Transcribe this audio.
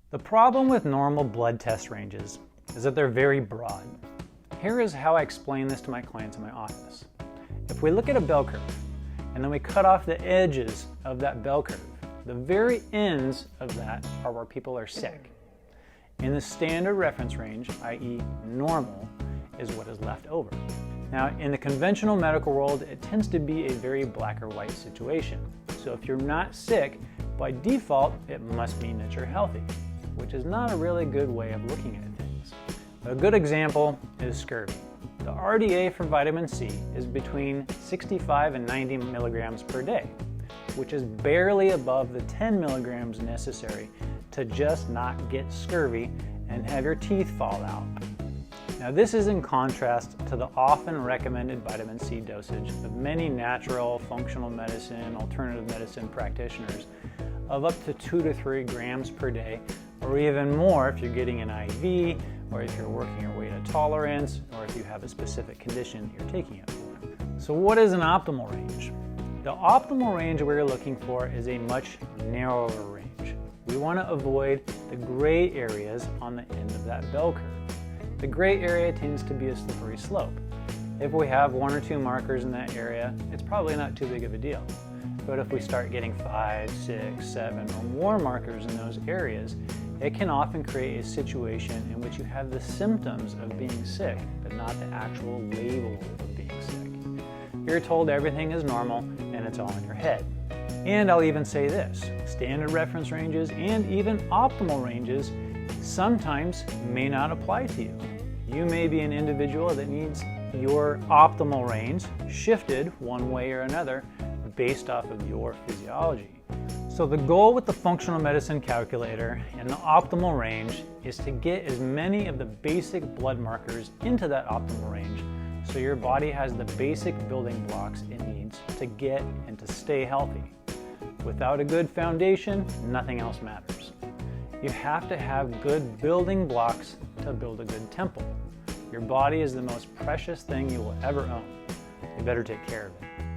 The problem with normal blood test ranges is that they're very broad. Here is how I explain this to my clients in my office. If we look at a bell curve, and then we cut off the edges of that bell curve, the very ends of that are where people are sick. In the standard reference range, i.e. normal, is what is left over. Now, in the conventional medical world, it tends to be a very black or white situation. So if you're not sick, by default, it must mean that you're healthy, which is not a really good way of looking at things. A good example is scurvy. The RDA for vitamin C is between 65 and 90 milligrams per day, which is barely above the 10 milligrams necessary to just not get scurvy and have your teeth fall out. Now, this is in contrast to the often recommended vitamin C dosage of many natural, functional medicine, alternative medicine practitioners of up to 2 to 3 grams per day, or even more if you're getting an IV, or if you're working your way to tolerance, or if you have a specific condition you're taking it for. So what is an optimal range? The optimal range we're looking for is a much narrower range. We want to avoid the gray areas on the end of that bell curve. The gray area tends to be a slippery slope. If we have 1 or 2 markers in that area, it's probably not too big of a deal. But if we start getting 5, 6, 7 or more markers in those areas, it can often create a situation in which you have the symptoms of being sick, but not the actual label of being sick. You're told everything is normal and it's all in your head. And I'll even say this, standard reference ranges and even optimal ranges sometimes may not apply to you. You may be an individual that needs your optimal range shifted one way or another based off of your physiology. So the goal with the functional medicine calculator and the optimal range is to get as many of the basic blood markers into that optimal range so your body has the basic building blocks it needs to get and to stay healthy. Without a good foundation, nothing else matters. You have to have good building blocks to build a good temple. Your body is the most precious thing you will ever own. You better take care of it.